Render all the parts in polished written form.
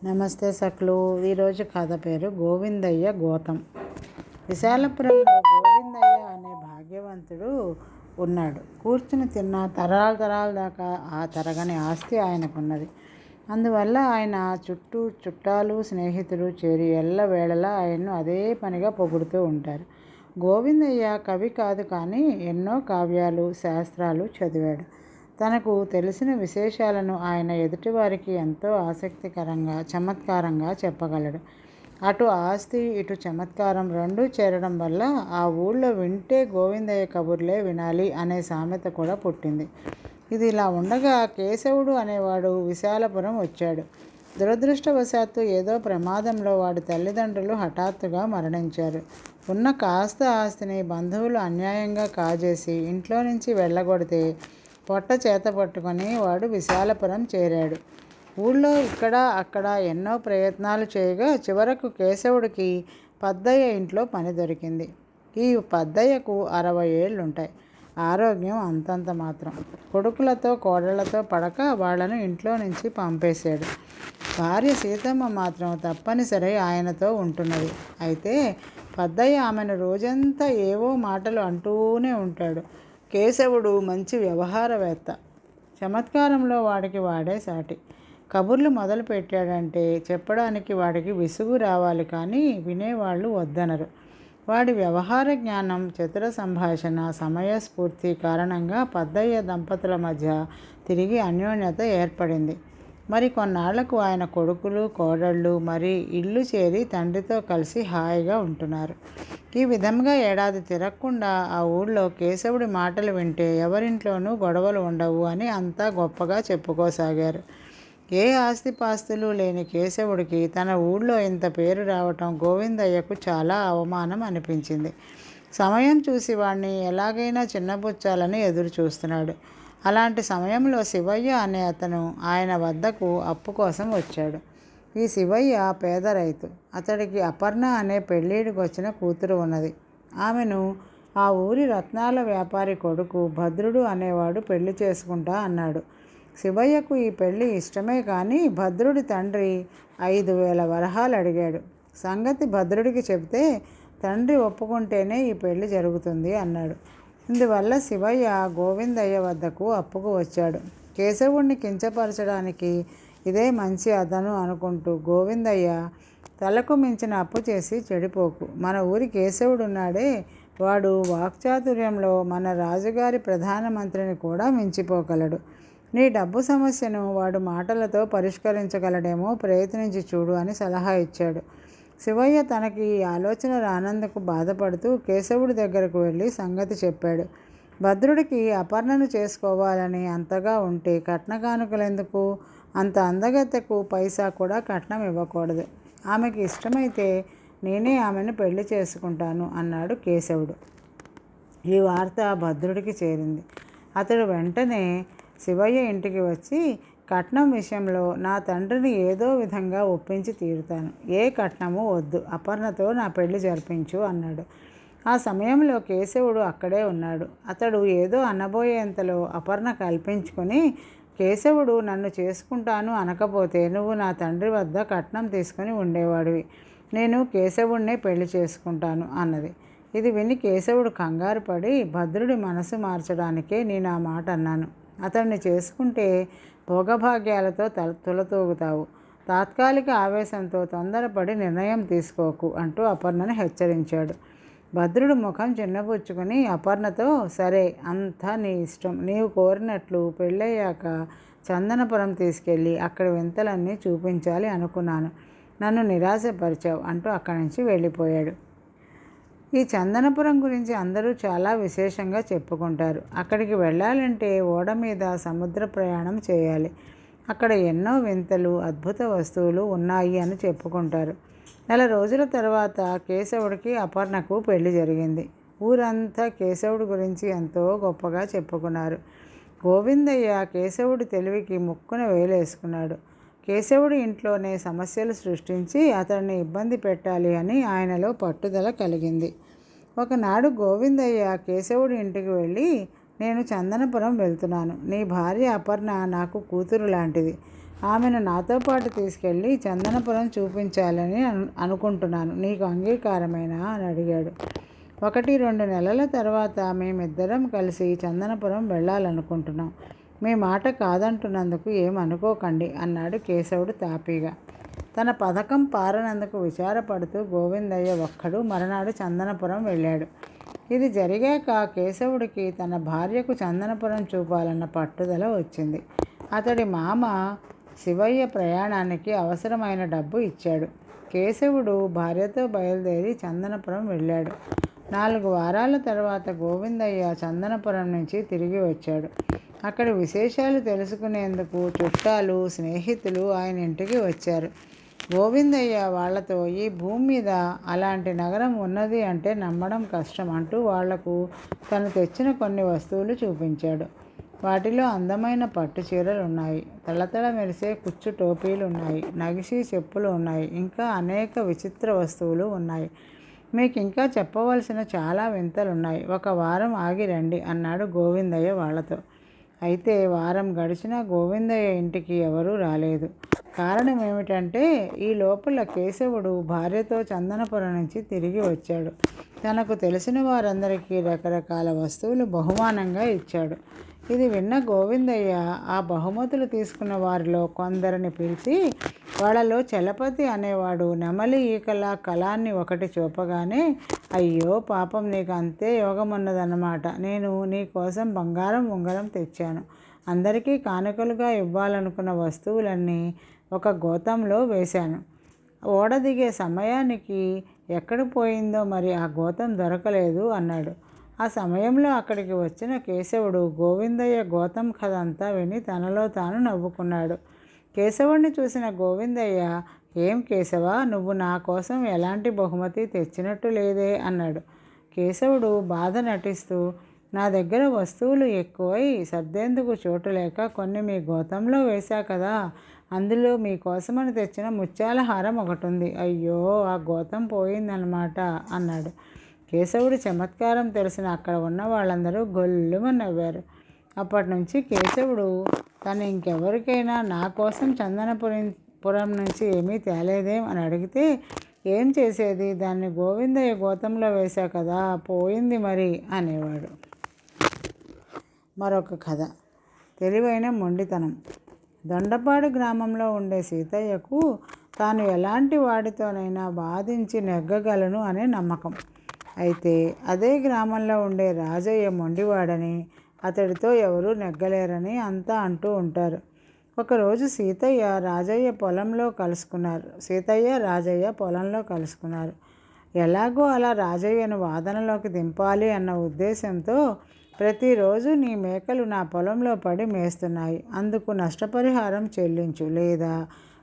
నమస్తే సక్లు. ఈరోజు కథ పేరు గోవిందయ్య గోతం. విశాలపురంలో గోవిందయ్య అనే భాగ్యవంతుడు ఉన్నాడు. కూర్చుని తిన్న తరాల దాకా ఆ తరగని ఆస్తి ఆయనకున్నది. అందువల్ల ఆయన చుట్టూ చుట్టాలు స్నేహితులు చేరి ఎల్లవేళలా ఆయన్ను అదే పనిగా పొగుడుతూ ఉంటారు. గోవిందయ్య కవి కాదు, కానీ ఎన్నో కావ్యాలు శాస్త్రాలు చదివాడు. తనకు తెలిసిన విశేషాలను ఆయన ఎదుటివారికి ఎంతో ఆసక్తికరంగా చమత్కారంగా చెప్పగలడు. అటు ఆస్తి ఇటు చమత్కారం రెండూ చేరడం వల్ల ఆ ఊళ్ళో వింటే గోవిందయ్య కబుర్లే వినాలి అనే సామెత కూడా పుట్టింది. ఇది ఇలా ఉండగా కేశవుడు అనేవాడు విశాలపురం వచ్చాడు. దురదృష్టవశాత్తు ఏదో ప్రమాదంలో వాడి తల్లిదండ్రులు హఠాత్తుగా మరణించారు. ఉన్న కాస్త ఆస్తిని బంధువులు అన్యాయంగా కాజేసి ఇంట్లో నుంచి వెళ్ళగొడితే పొట్ట చేత పట్టుకొని వాడు విశాలపురం చేరాడు. ఊళ్ళో ఇక్కడ అక్కడ ఎన్నో ప్రయత్నాలు చేయగా చివరకు కేశవుడికి పద్దయ్య ఇంట్లో పని దొరికింది. ఈ పద్దయ్యకు 60 ఏళ్ళుంటాయి. ఆరోగ్యం అంతంత మాత్రం. కొడుకులతో కోడళ్లతో పడక వాళ్లను ఇంట్లో నుంచి పంపేశాడు. భార్య సీతమ్మ మాత్రం తప్పనిసరి ఆయనతో ఉంటున్నది. అయితే పద్దయ్య ఆమెను రోజంతా ఏవో మాటలు అంటూనే ఉంటాడు. కేశవుడు మంచి వ్యవహారవేత్త. చమత్కారంలో వాడికి వాడే సాటి. కబుర్లు మొదలు పెట్టాడంటే చెప్పడానికి వాడికి విసుగు రావాలి, కానీ వినేవాళ్ళు వద్దనరు. వాడి వ్యవహార జ్ఞానం, చతుర సంభాషణ, సమయస్ఫూర్తి కారణంగా పద్దయ్య దంపతుల మధ్య తిరిగి అన్యోన్యత ఏర్పడింది. మరి కొన్నాళ్లకు ఆయన కొడుకులు కోడళ్ళు మరి ఇల్లు చేరి తండ్రితో కలిసి హాయిగా ఉంటున్నారు. ఈ విధంగా ఏడాది తిరగకుండా ఆ ఊళ్ళో కేశవుడి మాటలు వింటే ఎవరింట్లోనూ గొడవలు ఉండవు అని అంతా గొప్పగా చెప్పుకోసాగారు. ఏ ఆస్తిపాస్తులు లేని కేశవుడికి తన ఊళ్ళో ఇంత పేరు రావటం గోవిందయ్యకు చాలా అవమానం అనిపించింది. సమయం చూసి వాణ్ణి ఎలాగైనా చిన్నబుచ్చాలని ఎదురు చూస్తున్నాడు. అలాంటి సమయంలో శివయ్య అనే అతను ఆయన వద్దకు అప్పు కోసం వచ్చాడు. ఈ శివయ్య పేద రైతు. అతడికి అపర్ణ అనే పెళ్ళిడికి వచ్చిన కూతురు ఉన్నది. ఆమెను ఆ ఊరి రత్నాల వ్యాపారి కొడుకు భద్రుడు అనేవాడు పెళ్లి చేసుకుంటా అన్నాడు. శివయ్యకు ఈ పెళ్ళి ఇష్టమే, కానీ భద్రుడి తండ్రి 5,000 వరహాలు అడిగాడు. సంగతి భద్రుడికి చెబితే తండ్రి ఒప్పుకుంటేనే ఈ పెళ్లి జరుగుతుంది అన్నాడు. ఇందువల్ల శివయ్య గోవిందయ్య వద్దకు అప్పుకు వచ్చాడు. కేశవుణ్ణి కించపరచడానికి ఇదే మంచి అదను అనుకుంటూ గోవిందయ్య, తలకు మించిన అప్పు చేసి చెడిపోకు. మన ఊరి కేశవుడున్నాడే, వాడు వాక్చాతుర్యంలో మన రాజుగారి ప్రధానమంత్రిని కూడా మించిపోగలడు. నీ డబ్బు సమస్యను వాడు మాటలతో పరిష్కరించగలడేమో, ప్రయత్నించి చూడు అని సలహా ఇచ్చాడు. శివయ్య తనకి ఈ ఆలోచన రానందుకు బాధపడుతూ కేశవుడి దగ్గరకు వెళ్ళి సంగతి చెప్పాడు. భద్రుడికి అపర్ణను చేసుకోవాలని అంతగా ఉంటే కట్న కానుకలెందుకు? అంత అందగత్తెకు పైసా కూడా కట్నం ఇవ్వకూడదు. ఆమెకి ఇష్టమైతే నేనే ఆమెను పెళ్లి చేసుకుంటాను అన్నాడు కేశవుడు. ఈ వార్త భద్రుడికి చేరింది. అతడు వెంటనే శివయ్య ఇంటికి వచ్చి, కట్నం విషయంలో నా తండ్రిని ఏదో విధంగా ఒప్పించి తీరుతాను. ఏ కట్నము వద్దు, అపర్ణతో నా పెళ్లి జరిపించు అన్నాడు. ఆ సమయంలో కేశవుడు అక్కడే ఉన్నాడు. అతడు ఏదో అనబోయేంతలో అపర్ణ కల్పించుకొని, కేశవుడు నన్ను చేసుకుంటాను అనకపోతే నువ్వు నా తండ్రి వద్ద కట్నం తీసుకుని ఉండేవాడివి. నేను కేశవుడినే పెళ్లి చేసుకుంటాను అన్నది. ఇది విని కేశవుడు కంగారు పడి, భద్రుడి మనసు మార్చడానికే నేను ఆ మాట అన్నాను. అతన్ని చేసుకుంటే భోగభాగ్యాలతో తులతూగుతావు. తాత్కాలిక ఆవేశంతో తొందరపడి నిర్ణయం తీసుకోకు అంటూ అపర్ణను హెచ్చరించాడు. భద్రుడు ముఖం చిన్నబుచ్చుకుని అపర్ణతో, సరే, అంతా నీ ఇష్టం. నీవు కోరినట్లు పెళ్ళయ్యాక చందనపురం తీసుకెళ్ళి అక్కడి వింతలన్నీ చూపించాలి అనుకున్నాను. నన్ను నిరాశపరిచావు అంటూ అక్కడి నుంచి వెళ్ళిపోయాడు. ఈ చందనపురం గురించి అందరూ చాలా విశేషంగా చెప్పుకుంటారు. అక్కడికి వెళ్ళాలంటే ఓడ మీద సముద్ర ప్రయాణం చేయాలి. అక్కడ ఎన్నో వింతలు, అద్భుత వస్తువులు ఉన్నాయి అని చెప్పుకుంటారు. నెల రోజుల తర్వాత కేశవుడికి అపర్ణకు పెళ్లి జరిగింది. ఊరంతా కేశవుడి గురించి ఎంతో గొప్పగా చెప్పుకున్నారు. గోవిందయ్య కేశవుడి తెలివికి ముక్కున వేలేసుకున్నాడు. కేశవుడి ఇంట్లోనే సమస్యలు సృష్టించి అతన్ని ఇబ్బంది పెట్టాలి అని ఆయనలో పట్టుదల కలిగింది. ఒకనాడు గోవిందయ్య కేశవుడి ఇంటికి వెళ్ళి, నేను చందనపురం వెళ్తున్నాను. నీ భార్య అపర్ణ నాకు కూతురు లాంటిది. ఆమెను నాతో పాటు తీసుకెళ్ళి చందనపురం చూపించాలని అనుకుంటున్నాను. నీకు అంగీకారమేనా అని అడిగాడు. 1-2 నెలల తర్వాత మేమిద్దరం కలిసి చందనపురం వెళ్ళాలనుకుంటున్నాం. మీ మాట కాదంటున్నందుకు ఏమనుకోకండి అన్నాడు కేశవుడు తాపీగా. తన పథకం పారనందుకు విచారపడుతూ గోవిందయ్య ఒక్కడు మరునాడు చందనపురం వెళ్ళాడు. ఇది జరిగాక కేశవుడికి తన భార్యకు చందనపురం చూపాలన్న పట్టుదల వచ్చింది. అతడి మామ శివయ్య ప్రయాణానికి అవసరమైన డబ్బు ఇచ్చాడు. కేశవుడు భార్యతో బయలుదేరి చందనపురం వెళ్ళాడు. 4 వారాల తర్వాత గోవిందయ్య చందనపురం నుంచి తిరిగి వచ్చాడు. అక్కడి విశేషాలు తెలుసుకునేందుకు చుట్టాలు, స్నేహితులు ఆయన ఇంటికి వచ్చారు. గోవిందయ్య వాళ్లతో ఈ భూమి మీద అలాంటి నగరం ఉన్నది అంటే నమ్మడం కష్టం అంటూ వాళ్లకు తను తెచ్చిన కొన్ని వస్తువులు చూపించాడు. వాటిలో అందమైన పట్టు చీరలు ఉన్నాయి, తళతళ మెరిసే కుచ్చు టోపీలు ఉన్నాయి, నగిషీ చెప్పులు ఉన్నాయి, ఇంకా అనేక విచిత్ర వస్తువులు ఉన్నాయి. మీకు ఇంకా చెప్పవలసిన చాలా వింతలున్నాయి. 1 వారం ఆగి రండి అన్నాడు గోవిందయ్య వాళ్లతో. అయితే వారం గడిచినా గోవిందయ్య ఇంటికి ఎవరూ రాలేదు. కారణం ఏమిటంటే ఈ లోపల కేశవుడు భార్యతో చందనపురం నుంచి తిరిగి వచ్చాడు. తనకు తెలిసిన వారందరికీ రకరకాల వస్తువులు బహుమానంగా ఇచ్చాడు. ఇది విన్న గోవిందయ్య ఆ బహుమతులు తీసుకున్న వారిలో కొందరిని పిలిచి వాళ్ళలో చలపతి అనేవాడు నెమలి ఈకల కళాన్ని ఒకటి చూపగానే, అయ్యో పాపం, నీకు అంతే యోగమున్నదన్నమాట. నేను నీ కోసం బంగారం ఉంగరం తెచ్చాను. అందరికీ కానుకలుగా ఇవ్వాలనుకున్న వస్తువులన్నీ ఒక గోతంలో వేశాను. ఓడ దిగే సమయానికి ఎక్కడ పోయిందో మరి ఆ గోతం దొరకలేదు అన్నాడు. ఆ సమయంలో అక్కడికి వచ్చిన కేశవుడు గోవిందయ్య గోతం కథ అంతా విని తనలో తాను నవ్వుకున్నాడు. కేశవుడిని చూసిన గోవిందయ్య, ఏం కేశవ, నువ్వు నా కోసం ఎలాంటి బహుమతి తెచ్చినట్టు లేదే అన్నాడు. కేశవుడు బాధ నటిస్తూ, నా దగ్గర వస్తువులు ఎక్కువై సర్దేందుకు చోటు లేక కొన్ని మీ గోతంలో వేశా కదా, అందులో మీకోసమని తెచ్చిన ముత్యాల హారం ఒకటి ఉంది. అయ్యో, ఆ గోతం పోయిందన్నమాట అన్నాడు. కేశవుడి చమత్కారం తెలిసిన అక్కడ ఉన్న వాళ్ళందరూ గొల్లుమని నవ్వారు. అప్పటి నుంచి కేశవుడు తను ఇంకెవరికైనా నా కోసం చందనపురం నుంచి ఏమీ తేలేదేం అని అడిగితే, ఏం చేసేది, దాన్ని గోవిందయ్య గోతంలో వేశా కదా, పోయింది మరి అనేవాడు. మరొక కథ, తెలివైన మొండితనం. దొండపాడు గ్రామంలో ఉండే సీతయ్యకు తాను ఎలాంటి వాడితోనైనా బాధించి నెగ్గగలను అనే నమ్మకం. అయితే అదే గ్రామంలో ఉండే రాజయ్య మొండివాడని, అతడితో ఎవరూ నెగ్గలేరని అంతా అంటూ ఉంటారు. ఒకరోజు సీతయ్య రాజయ్య పొలంలో కలుసుకున్నారు. ఎలాగో అలా రాజయ్యను వాదనలోకి దింపాలి అన్న ఉద్దేశంతో, ప్రతిరోజు నీ మేకలు నా పొలంలో పడి మేస్తున్నాయి, అందుకు నష్టపరిహారం చెల్లించు, లేదా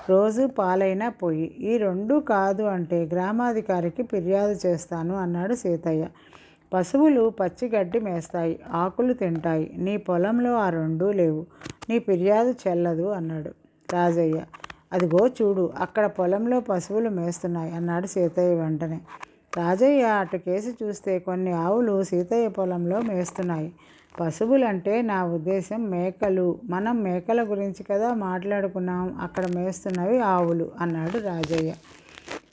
రోజు పాలైనా పొయ్యి. ఈ 2 కాదు అంటే గ్రామాధికారికి ఫిర్యాదు చేస్తాను అన్నాడు సీతయ్య. పశువులు పచ్చిగడ్డి మేస్తాయి, ఆకులు తింటాయి, నీ పొలంలో ఆ 2 లేవు, నీ ఫిర్యాదు చెల్లదు అన్నాడు రాజయ్య. అదిగో చూడు, అక్కడ పొలంలో పశువులు మేస్తున్నాయి అన్నాడు సీతయ్య వెంటనే. రాజయ్య అటు కేసి చూస్తే కొన్ని ఆవులు సీతయ్య పొలంలో మేస్తున్నాయి. పశువులంటే నా ఉద్దేశం మేకలు, మనం మేకల గురించి కదా మాట్లాడుకున్నాం, అక్కడ మేస్తున్నవి ఆవులు అన్నాడు రాజయ్య.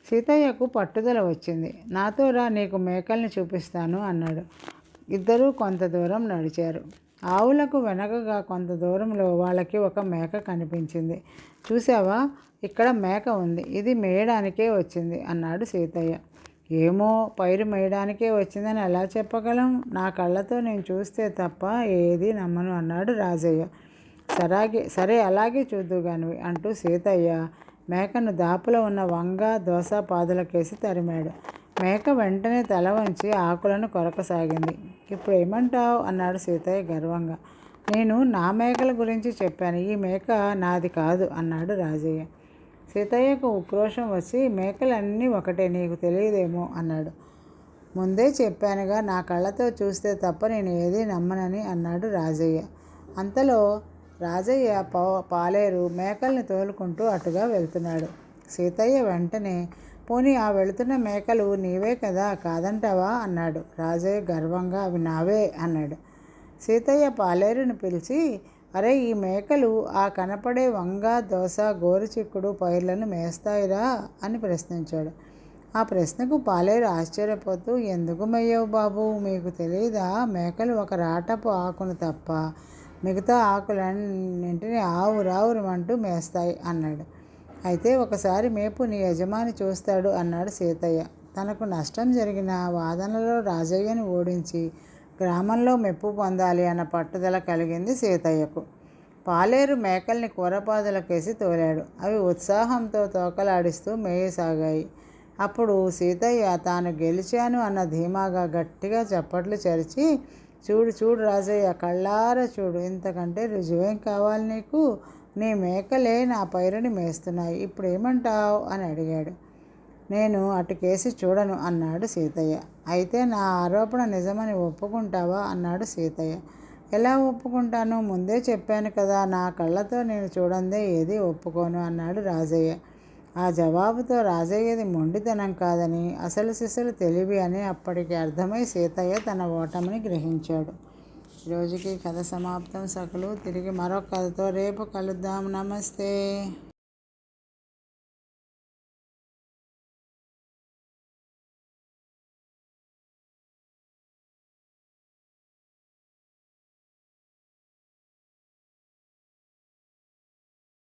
సీతయ్యకు పట్టుదల వచ్చింది. నాతో రా, నీకు మేకల్ని చూపిస్తాను అన్నాడు. ఇద్దరూ కొంత దూరం నడిచారు. ఆవులకు వెనకగా కొంత దూరంలో వాళ్ళకి ఒక మేక కనిపించింది. చూసావా, ఇక్కడ మేక ఉంది, ఇది మేయడానికే వచ్చింది అన్నాడు సీతయ్య. ఏమో, పైరు మేయడానికే వచ్చిందని ఎలా చెప్పగలం, నా కళ్ళతో నేను చూస్తే తప్ప ఏది నమ్మను అన్నాడు రాజయ్య. సరే అలాగే చూద్దుగానివి అంటూ సీతయ్య మేకను దాపులో ఉన్న వంగ దోస పాదులకేసి తరిమాడు. మేక వెంటనే తల వంచి ఆకులను కొరకసాగింది. ఇప్పుడు ఏమంటావు అన్నాడు సీతయ్య గర్వంగా. నేను నా మేకల గురించి చెప్పాను, ఈ మేక నాది కాదు అన్నాడు రాజయ్య. సీతయ్యకు ఉక్రోషం వచ్చి, మేకలన్నీ ఒకటే, నీకు తెలియదేమో అన్నాడు. ముందే చెప్పానుగా, నా కళ్ళతో చూస్తే తప్ప నేను ఏదీ నమ్మనని అన్నాడు రాజయ్య. అంతలో రాజయ్య పాలేరు మేకల్ని తోలుకుంటూ అటుగా వెళ్తున్నాడు. సీతయ్య వెంటనే, పోనీ ఆ వెళుతున్న మేకలు నీవే కదా, కాదంటావా అన్నాడు. రాజయ్య గర్వంగా, అవి నావే అన్నాడు. సీతయ్య పాలేరుని పిలిచి, అరే, ఈ మేకలు ఆ కనపడే వంగ, దోస, గోరుచిక్కుడు పైర్లను మేస్తాయిరా అని ప్రశ్నించాడు. ఆ ప్రశ్నకు పాలేరు ఆశ్చర్యపోతూ, ఎందుకు మెయ్యవు బాబు, మీకు తెలియదా? మేకలు ఒక రాటపు ఆకును తప్ప మిగతా ఆకులన్నింటినీ ఆవురావురమంటూ మేస్తాయి అన్నాడు. అయితే ఒకసారి మేపు నీ యజమాని చూస్తాడు అన్నాడు సీతయ్య. తనకు నష్టం జరిగిన వాదనలో రాజయ్యను ఓడించి గ్రామంలో మెప్పు పొందాలి అన్న పట్టుదల కలిగింది సీతయ్యకు. పాలేరు మేకల్ని కూరపాదులకేసి తోలాడు. అవి ఉత్సాహంతో తోకలాడిస్తూ మేయసాగాయి. అప్పుడు సీతయ్య తాను గెలిచాను అన్న ధీమాగా గట్టిగా చప్పట్లు చరిచి, చూడు చూడు రాజయ్య, కళ్ళారా చూడు, ఇంతకంటే రుజువేం కావాలి నీకు? నీ మేకలే నా పైరుని మేస్తున్నాయి, ఇప్పుడు ఏమంటావు అని అడిగాడు. నేను అటుకేసి చూడను అన్నాడు సీతయ్య. అయితే నా ఆరోపణ నిజమని ఒప్పుకుంటావా అన్నాడు సీతయ్య. ఎలా ఒప్పుకుంటాను? ముందే చెప్పాను కదా, నా కళ్ళతో నేను చూడందే ఏది ఒప్పుకోను అన్నాడు రాజయ్య. ఆ జవాబుతో రాజయ్యది మొండితనం కాదని, అసలు సిసలు తెలివి అని అప్పటికి అర్థమై సీతయ్య తన ఓటమిని గ్రహించాడు. ఈరోజుకి కథ సమాప్తం సకలు. తిరిగి మరొక కథతో రేపు కలుద్దాం. నమస్తే.